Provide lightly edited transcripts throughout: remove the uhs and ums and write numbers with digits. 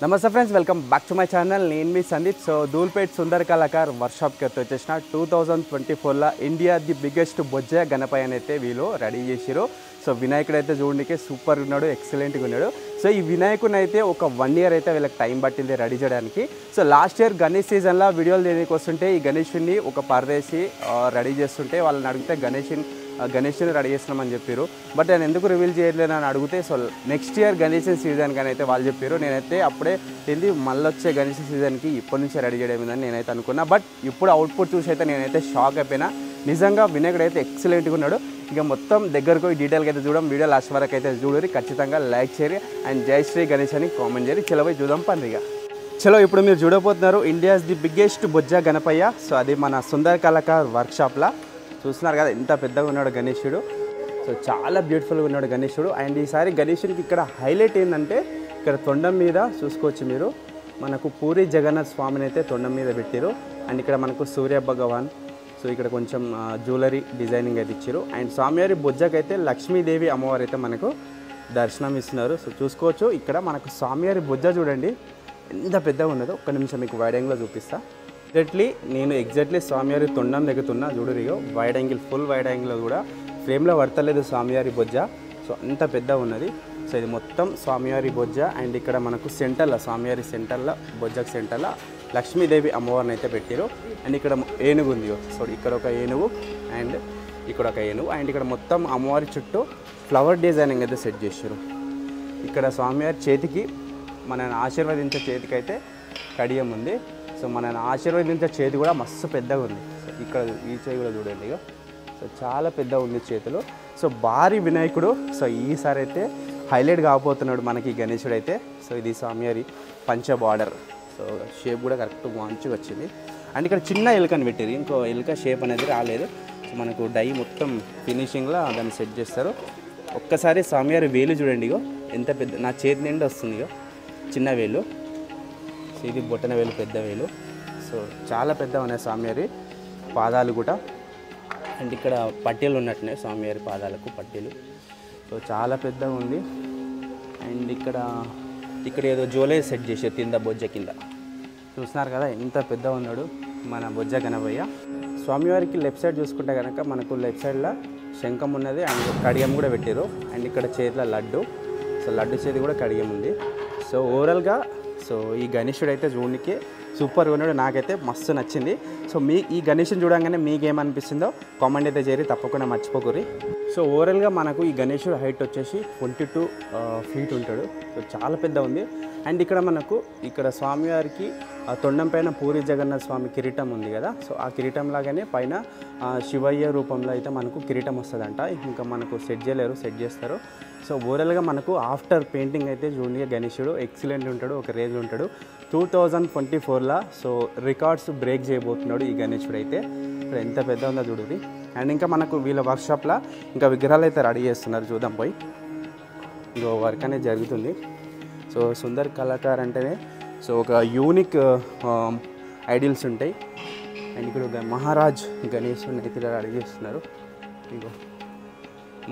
నమస్తే friends, welcome back to my channel. నేను మీ Sandeep. So Dhoolpet Sundar Kalakar వర్క్షాప్కి అయితే వచ్చేసిన 2024లో ఇండియా ది బిగ్గెస్ట్ బొజ్జ గణపయ్య అయితే వీళ్ళు రెడీ చేసిరు. సో వినాయకుడు అయితే చూడడానికి సూపర్ ఉన్నాడు, ఎక్సలెంట్గా ఉన్నాడు. సో ఈ వినాయకుడిని అయితే ఒక 1 year అయితే వీళ్ళకి టైం పట్టింది రెడీ చేయడానికి. సో లాస్ట్ ఇయర్ గణేష్ సీజన్లో వీడియోలు దేనికి వస్తుంటే ఈ గణేషుని ఒక పరదేశి రెడీ చేస్తుంటే వాళ్ళని అడిగితే గణేష్ని రెడీ చేస్తున్నామని చెప్పారు. బట్ నేను ఎందుకు రివీల్ చేయలేదు అని అడిగితే so next year Ganesh season కానీ అయితే వాళ్ళు చెప్పారు. నేనైతే అప్పుడే ఏంది మళ్ళీ వచ్చే గణేష్ సీజన్కి ఇప్పటి నుంచే రెడీ చేయడం నేనైతే అనుకున్నా. బట్ ఇప్పుడు అవుట్పుట్ చూసి అయితే నేనైతే షాక్ అయిపోయినా. నిజంగా వినాయకుడు అయితే ఎక్సలెంట్గా ఉన్నాడు. ఇక మొత్తం దగ్గరకు డీటెయిల్గా అయితే చూడడం, వీడియో లాస్ట్ వరకు అయితే చూడరు. ఖచ్చితంగా లైక్ చేయరు అండ్ జై శ్రీ గణేష్ అని కామెంట్ చేయరు. చలో పోయి చూద్దాం పండిగా. చలో ఇప్పుడు మీరు చూడబోతున్నారు India's the biggest Bojja Ganapayya. So అది మన సుందర్ కళాకార్ వర్క్షాప్లో చూస్తున్నారు కదా, ఎంత పెద్దగా ఉన్నాడు గణేశుడు. సో చాలా బ్యూటిఫుల్గా ఉన్నాడు గణేశుడు. అండ్ ఈసారి గణేశుడికి ఇక్కడ హైలైట్ ఏంటంటే ఇక్కడ తొండం మీద చూసుకోవచ్చు మీరు, మనకు పూరి జగన్నాథ్ స్వామిని అయితే తొండం మీద పెట్టారు. అండ్ ఇక్కడ మనకు సూర్య భగవాన్, సో ఇక్కడ కొంచెం జ్యువెలరీ డిజైనింగ్ అయితే ఇచ్చారు. అండ్ స్వామివారి బొజ్జకైతే లక్ష్మీదేవి అమ్మవారు అయితే మనకు దర్శనం ఇస్తున్నారు. సో చూసుకోవచ్చు ఇక్కడ మనకు స్వామివారి బొజ్జ చూడండి ఎంత పెద్దగా ఉన్నదో. ఒక్క నిమిషం మీకు వైడ్ యాంగిల్లో చూపిస్తా. నేను ఎగ్జాక్ట్లీ స్వామివారి తొండం దిగుతున్నా చూడరిగో, వైడ్ యాంగిల్, ఫుల్ వైడ్ యాంగిల్లో కూడా ఫ్రేమ్లో పడతలేదు స్వామివారి బొజ్జ. సో అంత పెద్ద ఉన్నది. సో ఇది మొత్తం స్వామివారి బొజ్జ. అండ్ ఇక్కడ మనకు సెంటర్లో స్వామివారి సెంటర్లో బొజ్జకు సెంటర్లో లక్ష్మీదేవి అమ్మవారిని అయితే పెట్టారు. అండ్ ఇక్కడ ఏనుగు ఉంది. సో ఇక్కడ ఒక ఏనుగు అండ్ ఇక్కడ ఒక ఏనుగు. అండ్ ఇక్కడ మొత్తం అమ్మవారి చుట్టూ ఫ్లవర్ డిజైనింగ్ అయితే సెట్ చేశారు. ఇక్కడ స్వామివారి చేతికి మనల్ని ఆశీర్వదించే చేతికి అయితే కడియం ఉంది. సో మనల్ని ఆశీర్వదించే చేతి కూడా మస్తు పెద్దగా ఉంది. సో ఇక్కడ ఈ చేయి కూడా చూడండి ఇక, సో చాలా పెద్దగా ఉంది చేతులు. సో భారీ వినాయకుడు. సో ఈసారి అయితే హైలైట్ కాబోతున్నాడు మనకి గణేశుడు అయితే. సో ఇది స్వామివారి పంచ బార్డర్. సో షేప్ కూడా కరెక్ట్ మంచిగా వచ్చింది. అండ్ ఇక్కడ చిన్న ఎలుకని పెట్టారు, ఇంకో ఎలుక షేప్ అనేది రాలేదు. సో మనకు డై మొత్తం ఫినిషింగ్లో దాన్ని సెట్ చేస్తారు. ఒక్కసారి స్వామివారి వేలు చూడండి ఇగో, ఎంత పెద్ద, నా చేతి నిండా వస్తుంది ఇగో చిన్న వేలు. సో ఇది బొట్టన వేలు, పెద్ద వేలు. సో చాలా పెద్దగా ఉన్నాయి స్వామివారి పాదాలు కూడా. అండ్ ఇక్కడ పట్టీలు ఉన్నట్టున్నాయి స్వామివారి పాదాలకు పట్టీలు. సో చాలా పెద్దగా ఉంది. అండ్ ఇక్కడ ఏదో జ్యువెలరీ సెట్ చేసారు కింద బొజ్జ కింద. చూస్తున్నారు కదా ఎంత పెద్దగా ఉన్నాడు మన బొజ్జ గణపయ్య. స్వామివారికి లెఫ్ట్ సైడ్ చూసుకుంటే కనుక మనకు లెఫ్ట్ సైడ్లో శంఖం ఉన్నది అండ్ కడియం కూడా పెట్టారు. అండ్ ఇక్కడ చేతిలో లడ్డు. సో లడ్డు చేతి కూడా కడియం ఉంది. సో ఓవరాల్గా సో ఈ గణేశుడు అయితే చూడడానికి సూపర్గా ఉన్నాడు. నాకైతే మస్తు నచ్చింది. సో ఈ గణేశుని చూడంగానే మీకేమనిపిస్తుందో కామెంట్ అయితే చేరి తప్పకుండా మర్చిపోకూరి. సో ఓవరాల్గా మనకు ఈ గణేశుడు హైట్ వచ్చేసి 22 feet ఉంటాడు. సో చాలా పెద్ద ఉంది. అండ్ ఇక్కడ స్వామివారికి ఆ తొండం పైన పూరి జగన్నాథ్ స్వామి కిరీటం ఉంది కదా. సో ఆ కిరీటం లాగానే పైన శివయ్య రూపంలో అయితే మనకు కిరీటం వస్తుందంట. ఇంకా మనకు సెట్ చేయలేరు, సెట్ చేస్తారు. సో ఓవరాల్గా మనకు ఆఫ్టర్ పెయింటింగ్ అయితే జూనియర్ గణేశుడు ఎక్సలెంట్ ఉంటాడు, ఒక రేంజ్ ఉంటాడు. 2024లో సో రికార్డ్స్ బ్రేక్ చేయబోతున్నాడు ఈ గణేశుడు అయితే. ఇక్కడ ఎంత పెద్ద ఉందో చూడండి. అండ్ ఇంకా మనకు వీళ్ళ వర్క్షాప్లో ఇంకా విగ్రహాలు అయితే రెడీ చేస్తున్నారు. చూద్దాం పోయి, ఇంకో వర్క్ అనేది జరుగుతుంది. సో సుందర్ కళాకార్ అంటేనే సో ఒక యూనిక్ ఐడియల్స్ ఉంటాయి. అండ్ ఇక్కడ మహారాజ్ గణేశుని అయితే రెడీ చేస్తున్నారు. ఇంకో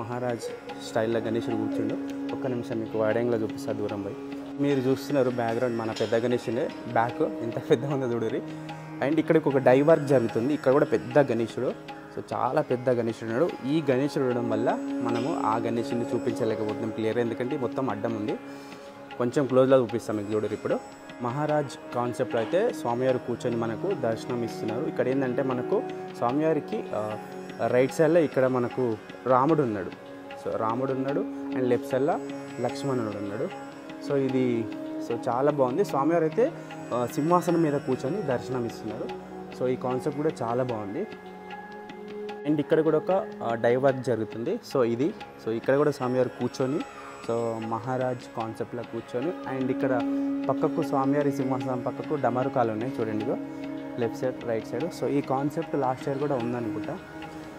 మహారాజ్ స్టైల్లో గణేశుడు కూర్చుండు. ఒక్క నిమిషం మీకు వాడంగిలో చూపిస్తారు దూరం పోయి. మీరు చూస్తున్నారు బ్యాక్గ్రౌండ్ మన పెద్ద గణేశుడే బ్యాక్ ఎంత పెద్దగా ఉందో చూడరి. అండ్ ఇక్కడికి ఒక డై వర్క్ జరుగుతుంది. ఇక్కడ కూడా పెద్ద గణేశుడు. సో చాలా పెద్ద గణేశుడు ఉన్నాడు. ఈ గణేశుడు ఉండడం వల్ల మనము ఆ గణేశుడిని చూపించలేకపోతున్నాం క్లియర్, ఎందుకంటే మొత్తం అడ్డం ఉంది. కొంచెం క్లోజ్లో చూపిస్తాం మీకు చూడరు. ఇప్పుడు మహారాజ్ కాన్సెప్ట్లో అయితే స్వామివారు కూర్చొని మనకు దర్శనం ఇస్తున్నారు. ఇక్కడ ఏంటంటే మనకు స్వామివారికి రైట్ సైడ్లో ఇక్కడ మనకు రాముడు ఉన్నాడు. సో రాముడు ఉన్నాడు అండ్ లెఫ్ట్ సైడ్లో లక్ష్మణుడు ఉన్నాడు. సో చాలా బాగుంది. స్వామివారు అయితే సింహాసనం మీద కూర్చొని దర్శనం ఇస్తున్నారు. సో ఈ కాన్సెప్ట్ కూడా చాలా బాగుంది. అండ్ ఇక్కడ కూడా ఒక డైవర్క్ జరుగుతుంది. సో ఇక్కడ కూడా స్వామివారు కూర్చొని సో మహారాజ్ కాన్సెప్ట్లో కూర్చొని. అండ్ ఇక్కడ పక్కకు స్వామివారి సింహాసనం పక్కకు డమరుకాలు ఉన్నాయి చూడండి, left side right side. So ఈ కాన్సెప్ట్ లాస్ట్ ఇయర్ కూడా ఉందనుకుంటా.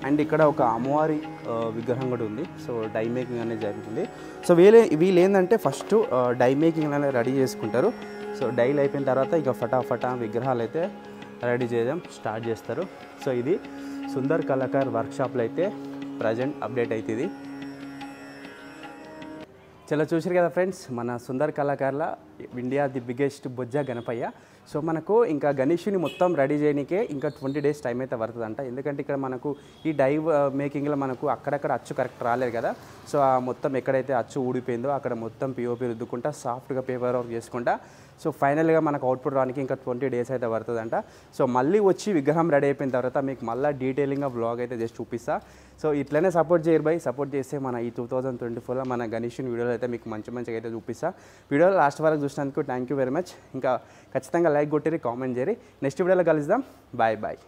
అండ్ ఇక్కడ ఒక అమ్మవారి విగ్రహం కూడా ఉంది. సో డై మేకింగ్ అనేది జరుగుతుంది. సో వీళ్ళు ఏంటంటే ఫస్ట్ డై మేకింగ్ అనేది రెడీ చేసుకుంటారు. సో డైలు అయిపోయిన తర్వాత ఇక ఫటాఫటా విగ్రహాలు అయితే రెడీ చేయడం స్టార్ట్ చేస్తారు. సో ఇది సుందర్ కళాకార్ వర్క్షాప్లో అయితే ప్రజెంట్ అప్డేట్ అవుతుంది. చలో చూసారు కదా ఫ్రెండ్స్, మన సుందర్ కళాకారుల India the biggest Bojja Ganapayya. So మనకు ఇంకా గణేషుని మొత్తం రెడీ చేయడానికే ఇంకా 20 days టైం అయితే పడుతుందంట. ఎందుకంటే ఇక్కడ మనకు ఈ డైవ్ మేకింగ్లో మనకు అక్కడక్కడ అచ్చు కరెక్ట్ రాలేదు కదా. సో ఆ మొత్తం ఎక్కడైతే అచ్చు ఊడిపోయిందో అక్కడ మొత్తం పిఓపి రుద్దుకుంటా సాఫ్ట్గా పేపర్ వర్క్ చేసుకుంటా సో ఫైనల్గా మనకు అవుట్పుట్ రానికి ఇంకా 20 days అయితే పడుతుందంట. సో మళ్ళీ వచ్చి విగ్రహం రెడీ అయిపోయిన తర్వాత మీకు మళ్ళీ డీటెయిలింగ్గా వ్లాగ్ అయితే జస్ట్ చూపిస్తా. సో ఇట్లనే సపోర్ట్ చేయరు బై, సపోర్ట్ చేస్తే మన ఈ 2024లో మన గణేషుని వీడియోలో అయితే మీకు మంచిగా అయితే చూపిస్తా. వీడియోలో లాస్ట్ వరకు చూసినందుకు థ్యాంక్ యూ వెరీ మచ్. ఇంకా ఖచ్చితంగా లైక్ కొట్టిరి, కామెంట్ చేయరి. నెక్స్ట్ వీడియోలో కలుద్దాం. Bye bye.